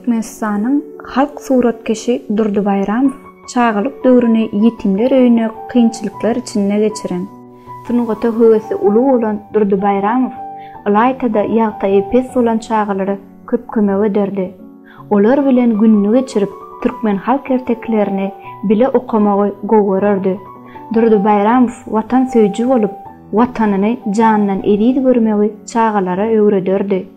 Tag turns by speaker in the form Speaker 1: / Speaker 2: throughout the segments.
Speaker 1: Türkmenistanyň halk suratkeşi Durdy Bayramov çağalyk döwrüni ýetimler öýüne kynçylyklar içinde geçiren. Sunugaty höwesi uly bolan Durdy Bayramov Ilaytada ýagta epes bolan çağalary köp kömek ederdi. Olar bilen günni geçirip türkmen halk erteklerini bile okamagy gowurardy. Durdy Bayramov watan söýüji bolup, watanyny janyndan edid görmegi çağalara öwrederdi.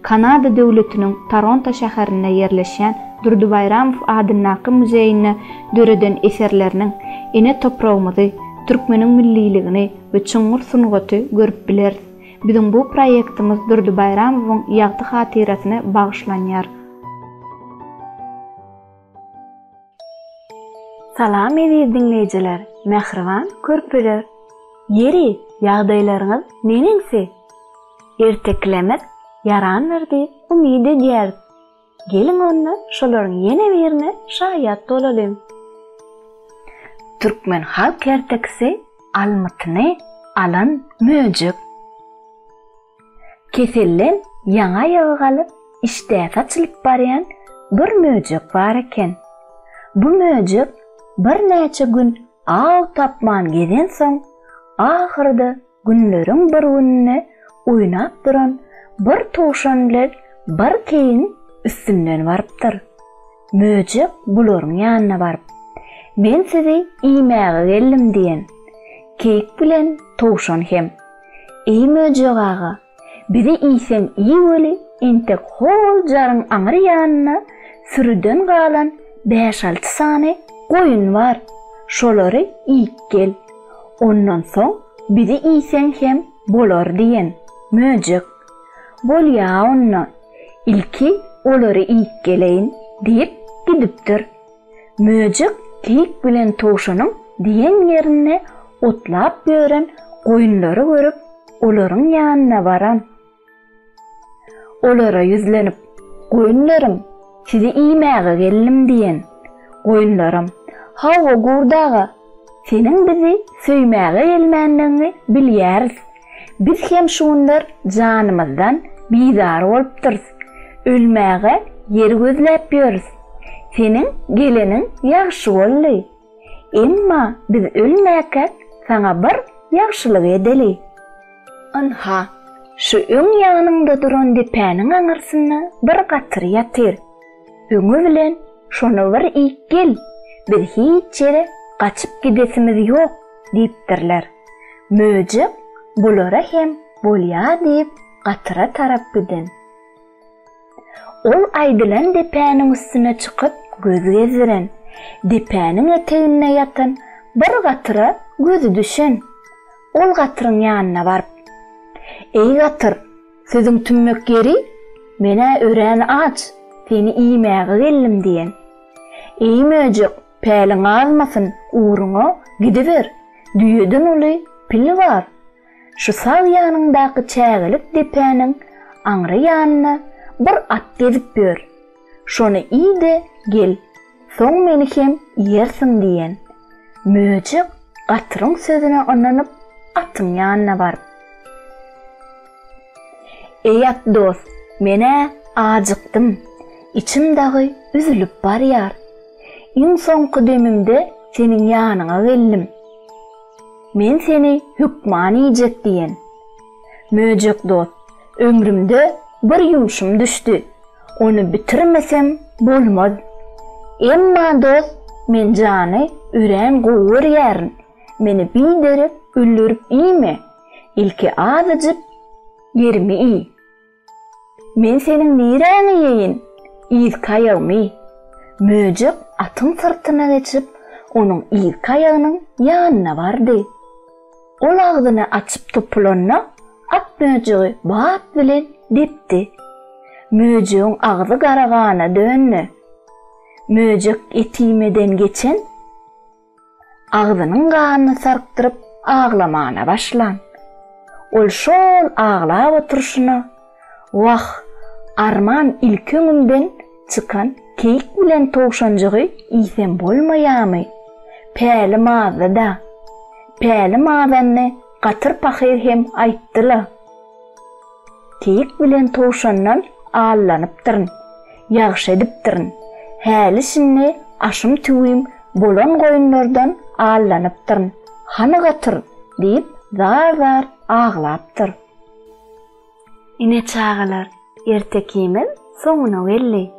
Speaker 1: Kanada döwletiniň Toronto şäherinde ýerleşen Durdy Bayramov adynaky muzeýine döreden eserleriniň ene topragymyzy, türkmeniň milliligini we çuňur sunugaty görüp biler. Bizim bu proyektimiz Durdy Bayramowyň ýagty hatirasyna bagyşlanýar.
Speaker 2: Salam edip dinleýijiler, mehriban körpüler. Yeri ýagdaýlaryňyz neningsi? Erteklemek yaranmyrdy, umyt edýär. Gelin onda şolaryň ýene birine şaýat bolalım. Türkmen halk ertekisi almytyny alan möjük. Kesellen ýaňa ýagy galyp işdäp açylyp barýan bir möjük bar eken. Bu möjük bir näçe gün aw tapman geden soň ahyrda günleriň bir gününe oýnap duran bir toşan bilen bir keyin üstünden barypdyr. Möjük bularyň ýanyna baryp, "Men sizi iýmäge geldim" diýen. Kek bilen toşan hem, "Ey möjük ağa, bizi iýsen iý boli, entek hol jaryn aňyr ýanyna sürüden galan 5-6 sany goýun bar. Şolary iýip gel. Ondan soň bizi iýsen hem bolar" diýen. Möjük, "Bolýa onna, ilki olary iýip geleýin" diýip gidipdir. Möjük kek bilen toşanyň diýen ýerine otlap ýören goýunlary görüp olaryň ýanyna baran. Olara yüzlenip, "Goýunlarym, sizi iýmäge geldim" diýen. Goýunlarym, "Hawa gurdaga, seniň bizi söýmäge gelmändiňi bilýäris. Biz hem şundar janymyzdan bizar bolupdyr. Ölmäge yer gözläp ýörüs. Seniň geleniň ýagşy boldy. Emma biz ölmäkäk saňa bir ýagşylyk edeli. Anha, şu öň ýanynda duran depäniň aňyrsyna bir gatyr ýatyr. Öňü bilen şonu bir iýip gel. Biz hiç ýere gaçyp gidesimiz ýok" diýipdirler. Möjük bulara hem "Bolýa" diýip gatyra tarap giden. Ol aýdylan depäniň üstüne çykyp göz gezdiren. Depäniň etegine ýatan bir gatyra gözü düşen. Ol gatyryň ýanyna baryp, "Ey gatyr, sözüň tümmek geri, mene öräni aç, seni iýmäge geldim" diýen. "Ey möjük, päliň azmasyn, uruňa gidiber. Düýeden uly pil bar." Şu sag ýanyndaky çägilik depäniň aňry ýanyna bir at gezip bör. "Şonu iýde gel, soň meni hem ýersiň" diýen. Möjük gatyryň sözüne onanyp atyň ýanyna baryp, "Ey at dost, mene ajykdym. İçim dagy üzülüp barýar. Iň soňky demimde seniň ýanyňa geldim. Men seni hükman iýjek" diýen. Möjük dost, "Ömrümde bir ýumşum düşdi. Onu bitirmesem bolmaz. Emma dost, men jany üren goýur ýaryň. Meni biderip öldürüp iýme. Ilki azyjyp yerimi iý. Men seniň niräňi ýeýin, iýik aýagmy." Möjük atyň sırtyna geçip onuň iýik aýagynyň ýanyna bardy. Ol agzyny açyp topulanna at möjügi bat bilen depdi. Möjügiň agzy garagana dönni. Möjük etimeden geçen agzynyň ganyny sarktyryp aglamana başlan. Ol şol aglap oturşyna "Wah, arman ilki öňümden çykan kek bilen toşanjygy iýsem bolmaýarmy? Päli mazda. Päli mazanny gatyr pahyr hem aýtdylar. Kek bilen toşandan allanypdyryn. ýagşy edipdirin. Häli şinni aşym tüwüm bolan goýunlardan allanypdyryn. Hany gatyr diýip zar-zar ağlapdyr. Ine çağalar, ertekimiz soňuna geldi.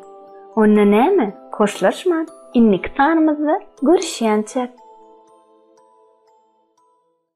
Speaker 2: Onda näme? Koşlaşman, innik tanymyzda görüşýänçek.